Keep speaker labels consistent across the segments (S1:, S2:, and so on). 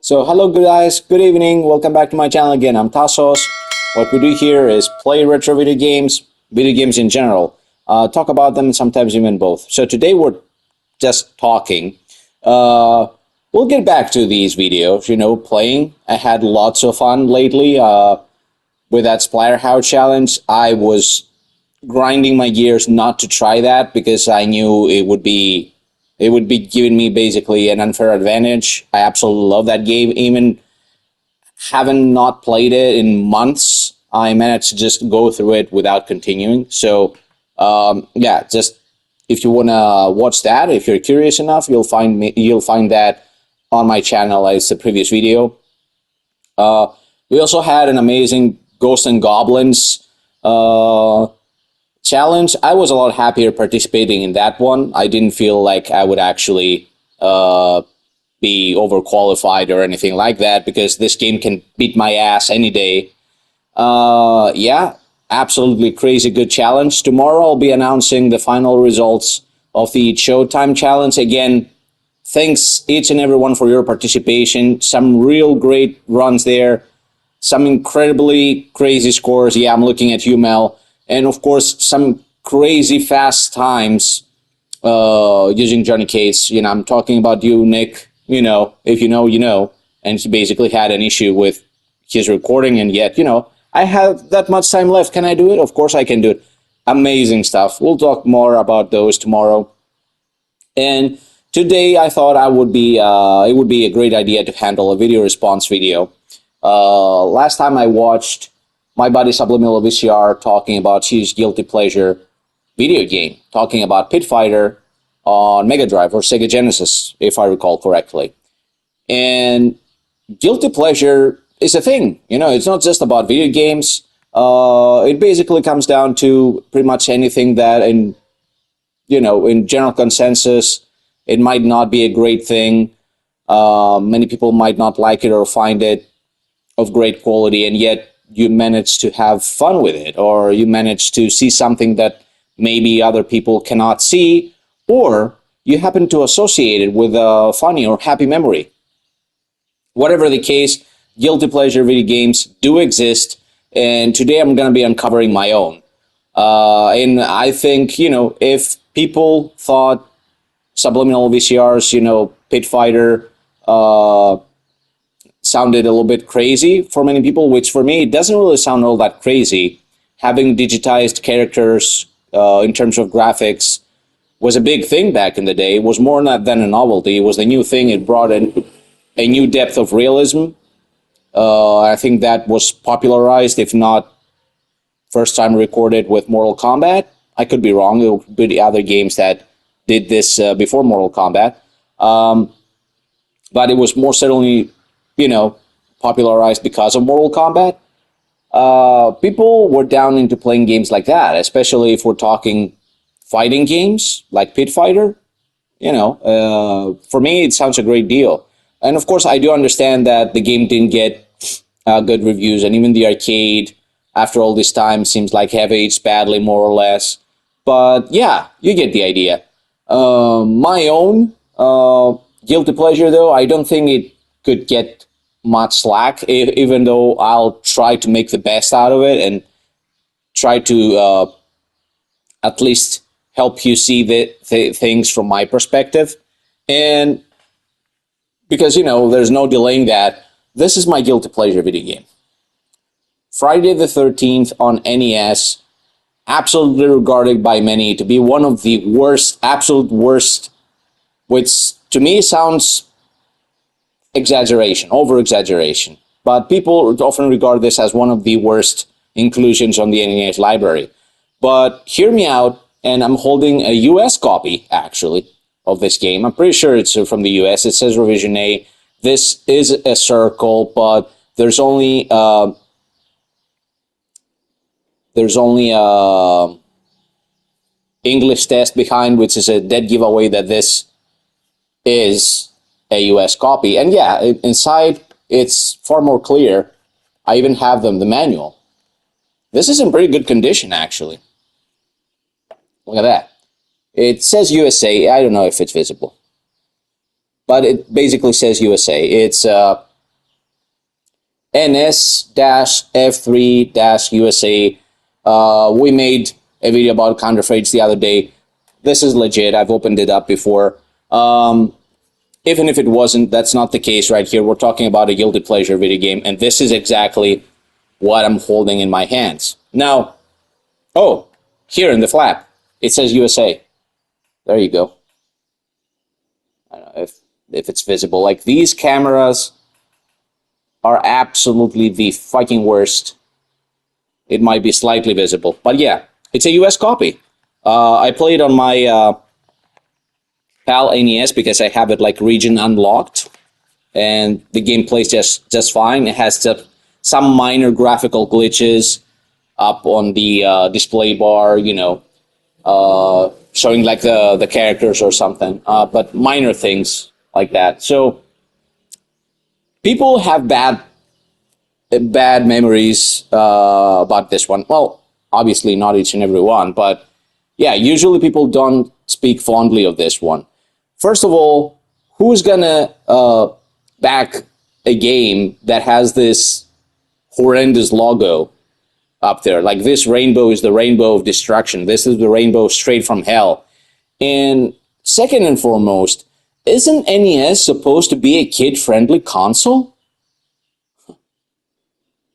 S1: So hello guys, good evening, welcome back to my channel again. I'm Tassos. What we do here is play retro video games in general, talk about them, sometimes even both. So today we're just talking. We'll get back to these videos, playing. I had lots of fun lately with that Splatterhouse challenge. I was grinding my gears not to try that because I knew it would be giving me basically an unfair advantage. I absolutely love that game. Even having not played it in months, I managed to just go through it without continuing. So, yeah, just if you wanna watch that, if you're curious enough, you'll find that on my channel as the previous video. We also had an amazing Ghosts and Goblins challenge. I was a lot happier participating in that one. I didn't feel like I would actually be overqualified or anything like that because this game can beat my ass any day. Yeah, absolutely crazy good challenge. Tomorrow I'll be announcing the final results of the Showtime challenge. Again, thanks each and everyone for your participation. Some real great runs there. Some incredibly crazy scores. Yeah, I'm looking at you, Mel. And of course, some crazy fast times using Johnny Case. I'm talking about you, Nick. If you know, you know. And he basically had an issue with his recording, and yet, I have that much time left. Can I do it? Of course I can do it. Amazing stuff. We'll talk more about those tomorrow. And today I thought it would be a great idea to handle a video response video. Last time I watched my buddy Subliminal VCR talking about his guilty pleasure video game, talking about Pit Fighter on Mega Drive or Sega Genesis, if I recall correctly. And guilty pleasure is a thing. It's not just about video games. It basically comes down to pretty much anything that, in general consensus, it might not be a great thing. Many people might not like it or find it of great quality, and yet you manage to have fun with it, or you manage to see something that maybe other people cannot see, or you happen to associate it with a funny or happy memory. Whatever the case, guilty pleasure video games do exist, and today I'm going to be uncovering my own. And I think, if people thought Subliminal VCR's, Pit Fighter, sounded a little bit crazy for many people, which for me, it doesn't really sound all that crazy. Having digitized characters in terms of graphics was a big thing back in the day. It was more than a novelty. It was the new thing. It brought in a new depth of realism. I think that was popularized, if not first time recorded, with Mortal Kombat. I could be wrong. It would be the other games that did this before Mortal Kombat. But it was more certainly popularized because of Mortal Kombat. People were down into playing games like that, especially if we're talking fighting games like Pit Fighter. For me, it sounds a great deal. And of course, I do understand that the game didn't get good reviews, and even the arcade, after all this time, seems like have aged badly, more or less. But yeah, you get the idea. My own guilty pleasure, though, I don't think it could get much slack, even though I'll try to make the best out of it and try to at least help you see the things from my perspective. And because, there's no delaying that, this is my guilty pleasure video game. Friday the 13th on NES, absolutely regarded by many to be one of the worst, absolute worst, which to me sounds exaggeration, over-exaggeration. But people often regard this as one of the worst inclusions on the NES library. But hear me out, and I'm holding a US copy, actually, of this game. I'm pretty sure it's from the US. It says Revision A. This is a circle, but there's only English test behind, which is a dead giveaway that this is a US copy. And yeah, inside it's far more clear. I even have the manual. This is in pretty good condition, actually. Look at that. It says USA. I don't know if it's visible, but it basically says USA. It's NS-F3-USA. We made a video about counterfeits the other day. This is legit. I've opened it up before. Even if it wasn't, that's not the case right here. We're talking about a guilty pleasure video game, and this is exactly what I'm holding in my hands. Now, oh, here in the flap, it says USA. There you go. I don't know if it's visible. Like, these cameras are absolutely the fucking worst. It might be slightly visible, but yeah, it's a US copy. I played on my PAL NES because I have it like region unlocked, and the game plays just fine. It has some minor graphical glitches up on the display bar, you know, showing like the characters or something, but minor things like that. So people have bad memories about this one. Well, obviously not each and every one, but yeah, usually people don't speak fondly of this one. First of all, who's gonna back a game that has this horrendous logo up there? Like, this rainbow is the rainbow of destruction. This is the rainbow straight from hell. And second and foremost, isn't NES supposed to be a kid-friendly console?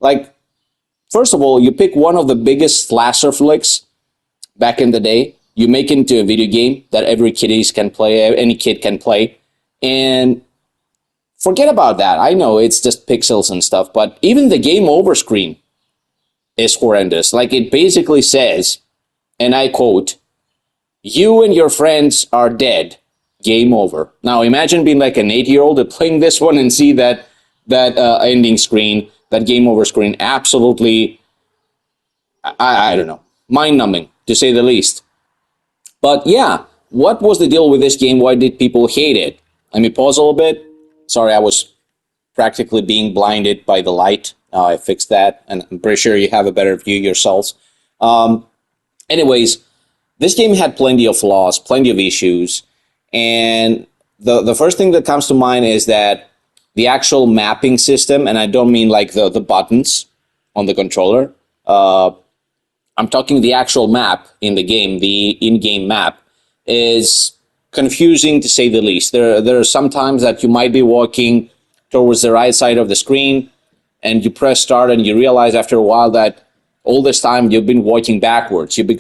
S1: Like, first of all, you pick one of the biggest slasher flicks back in the day, you make it into a video game that every kiddies can play, any kid can play, and forget about that. I know it's just pixels and stuff, but even the game over screen is horrendous. Like, it basically says, and I quote, "You and your friends are dead. Game over." Now imagine being like an 8-year-old and playing this one and see that ending screen, that game over screen. Absolutely, I don't know, mind-numbing, to say the least. But yeah, what was the deal with this game? Why did people hate it? Let me pause a little bit. Sorry, I was practically being blinded by the light. I fixed that, and I'm pretty sure you have a better view yourselves. Anyways, this game had plenty of flaws, plenty of issues, and the first thing that comes to mind is that the actual mapping system, and I don't mean like the buttons on the controller, I'm talking the actual map in the game, the in-game map, is confusing to say the least. There are some times that you might be walking towards the right side of the screen, and you press start and you realize after a while that all this time you've been walking backwards. You've been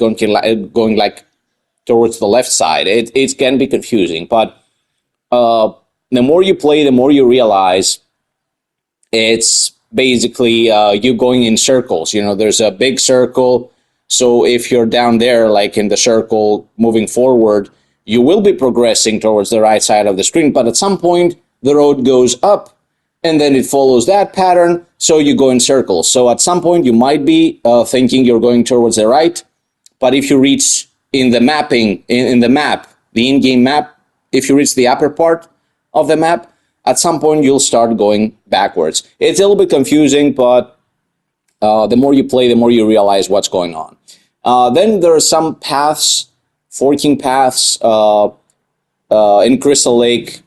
S1: going like towards the left side. It can be confusing, but the more you play, the more you realize it's basically you going in circles. You know, there's a big circle. So if you're down there, like in the circle, moving forward, you will be progressing towards the right side of the screen. But at some point, the road goes up, and then it follows that pattern, so you go in circles. So at some point, you might be thinking you're going towards the right, but if you reach in the mapping, in the map, the in-game map, if you reach the upper part of the map, at some point, you'll start going backwards. It's a little bit confusing, but the more you play, the more you realize what's going on. Then there are some paths, forking paths in Crystal Lake.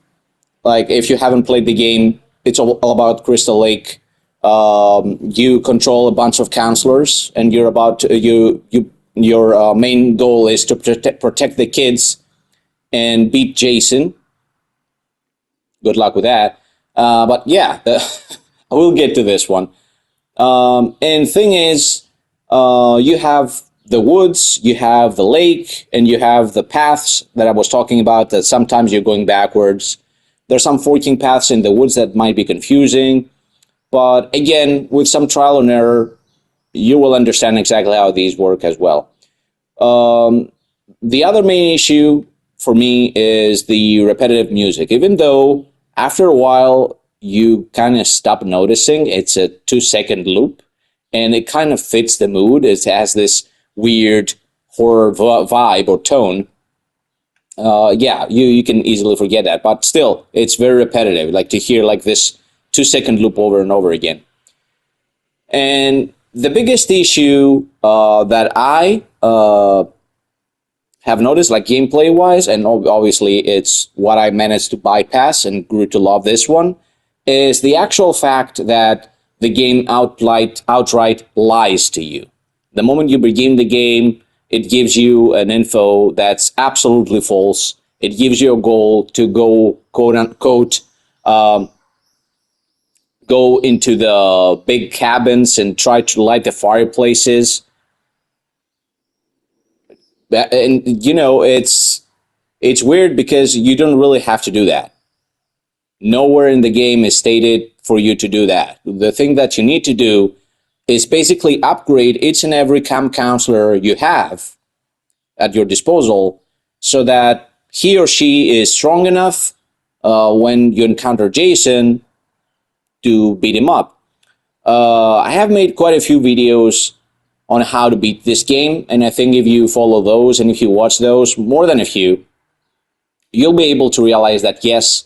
S1: Like, if you haven't played the game, it's all about Crystal Lake. You control a bunch of counselors, and you're about to, your main goal is to protect the kids and beat Jason. Good luck with that. But yeah, I will get to this one. And thing is, you have the woods, you have the lake, and you have the paths that I was talking about, that sometimes you're going backwards. There's some forking paths in the woods that might be confusing, but again, with some trial and error, you will understand exactly how these work as well. The other main issue for me is the repetitive music. Even though after a while you kind of stop noticing, it's a 2-second loop, and it kind of fits the mood. It has this weird horror vibe or tone. Yeah, you can easily forget that, but still, it's very repetitive. Like, to hear like this 2-second loop over and over again. And the biggest issue that I have noticed, like gameplay wise, and obviously it's what I managed to bypass and grew to love this one, is the actual fact that the game outright lies to you. The moment you begin the game, it gives you an info that's absolutely false. It gives you a goal to go, quote unquote, go into the big cabins and try to light the fireplaces. And it's weird because you don't really have to do that. Nowhere in the game is stated for you to do that. The thing that you need to do is basically upgrade each and every camp counselor you have at your disposal so that he or she is strong enough when you encounter Jason to beat him up. I have made quite a few videos on how to beat this game, and I think if you follow those and if you watch those, more than a few, you'll be able to realize that yes,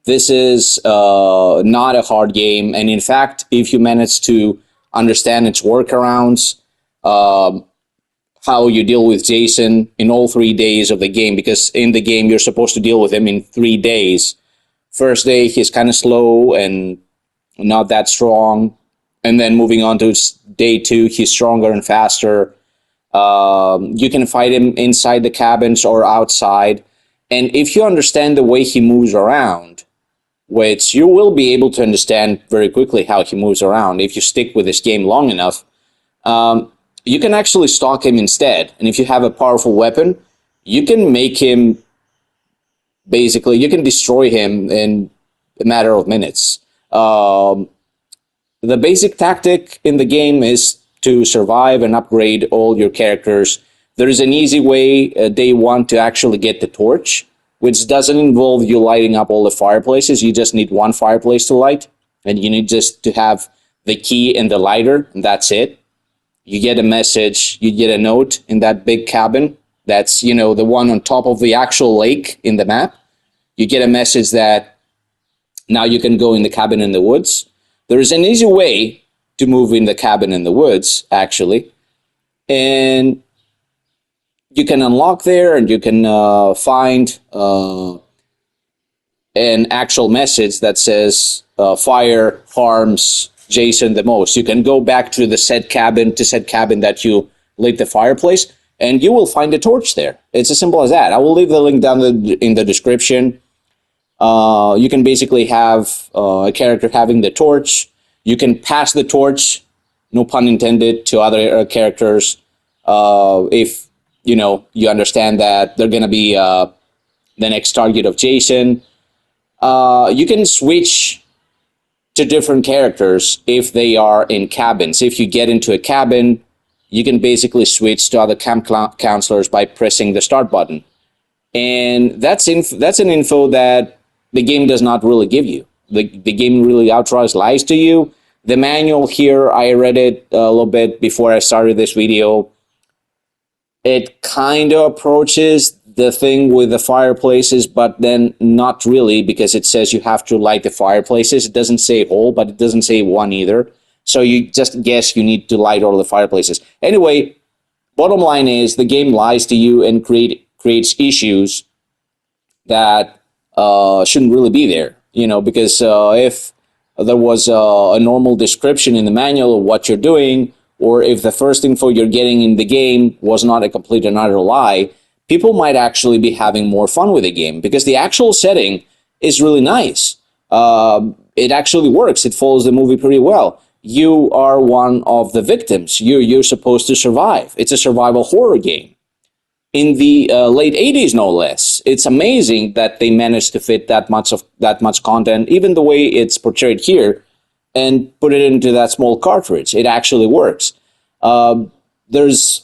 S1: this is not a hard game, and in fact, if you manage to understand its workarounds, how you deal with Jason in all 3 days of the game, because in the game you're supposed to deal with him in 3 days. First day he's kind of slow and not that strong, and then moving on to day 2 he's stronger and faster. You can fight him inside the cabins or outside, and if you understand the way he moves around, which you will be able to understand very quickly how he moves around if you stick with this game long enough, you can actually stalk him instead. And if you have a powerful weapon, you can make him, basically, you can destroy him in a matter of minutes. The basic tactic in the game is to survive and upgrade all your characters. There is an easy way, day 1, to actually get the torch, which doesn't involve you lighting up all the fireplaces. You just need one fireplace to light, and you need just to have the key and the lighter, and that's it. You get a message, you get a note in that big cabin. That's, the one on top of the actual lake in the map. You get a message that now you can go in the cabin in the woods. There is an easy way to move in the cabin in the woods, actually. And you can unlock there, and you can find an actual message that says fire harms Jason the most. You can go back to the said cabin that you lit the fireplace, and you will find a torch there. It's as simple as that. I will leave the link down in the description. You can basically have a character having the torch. You can pass the torch, no pun intended, to other characters if you understand that they're going to be the next target of Jason. You can switch to different characters if they are in cabins. If you get into a cabin, you can basically switch to other camp counselors by pressing the start button. And that's an info that the game does not really give you. The game really outright lies to you. The manual here, I read it a little bit before I started this video. It kind of approaches the thing with the fireplaces, but then not really, because it says you have to light the fireplaces. It doesn't say all, but it doesn't say one either. So you just guess you need to light all the fireplaces. Anyway, bottom line is the game lies to you and creates issues that shouldn't really be there. Because if there was a normal description in the manual of what you're doing, or if the first info you're getting in the game was not a complete and utter lie, people might actually be having more fun with the game, because the actual setting is really nice. It actually works. It follows the movie pretty well. You are one of the victims. You're supposed to survive. It's a survival horror game. In the late 80s, no less. It's amazing that they managed to fit that much content, even the way it's portrayed here, and put it into that small cartridge. It actually works. There's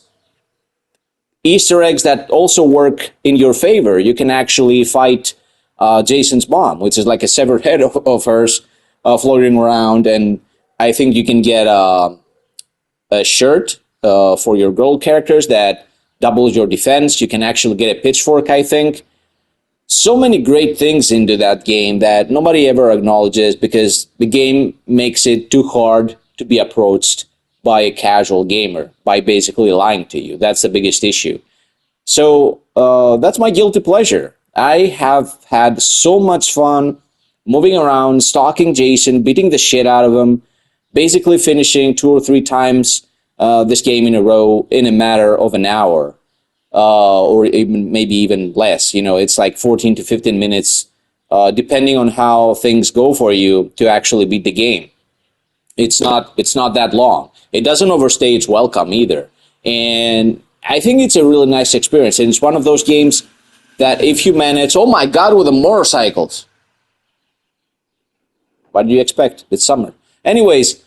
S1: Easter eggs that also work in your favor. You can actually fight Jason's mom, which is like a severed head of hers floating around, and I think you can get a shirt for your girl characters that doubles your defense. You can actually get a pitchfork, I think. So many great things into that game that nobody ever acknowledges, because the game makes it too hard to be approached by a casual gamer by basically lying to you. That's the biggest issue. So that's my guilty pleasure. I have had so much fun moving around, stalking Jason, beating the shit out of him, basically finishing 2 or 3 times this game in a row in a matter of an hour, or even maybe even less. It's like 14 to 15 minutes, depending on how things go for you, to actually beat the game. It's not that long. It doesn't overstay its welcome either. And I think it's a really nice experience. And it's one of those games that if you manage, oh my God, with the motorcycles. What do you expect? It's summer. Anyways,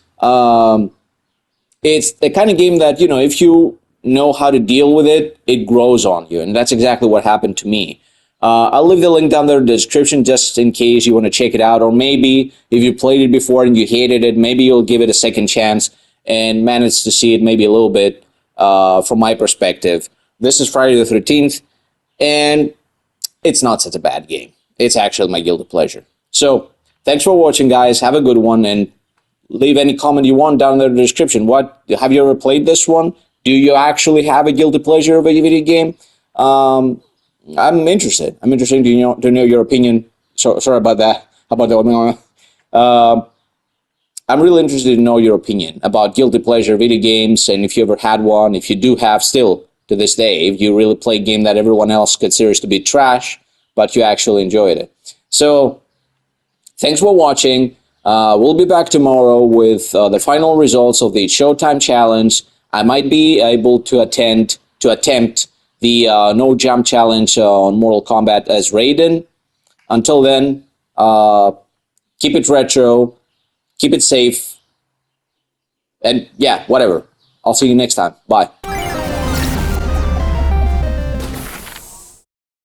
S1: it's the kind of game that, if you know how to deal with it, it grows on you. And that's exactly what happened to me. I'll leave the link down there in the description just in case you want to check it out. Or maybe if you played it before and you hated it, maybe you'll give it a second chance and manage to see it maybe a little bit from my perspective. This is Friday the 13th, and it's not such a bad game. It's actually my guilty pleasure. So thanks for watching, guys. Have a good one, and leave any comment you want down there in the description. Have you ever played this one? Do you actually have a guilty pleasure of a video game? I'm interested. I'm interested to know your opinion. Sorry about that. How about that? I'm really interested to know your opinion about guilty pleasure video games, and if you ever had one, if you do have still to this day, if you really play a game that everyone else considers to be trash, but you actually enjoyed it. So thanks for watching. We'll be back tomorrow with the final results of the Showtime Challenge. I might be able to attempt the No Jump Challenge on Mortal Kombat as Raiden. Until then, keep it retro, keep it safe, and yeah, whatever. I'll see you next time. Bye.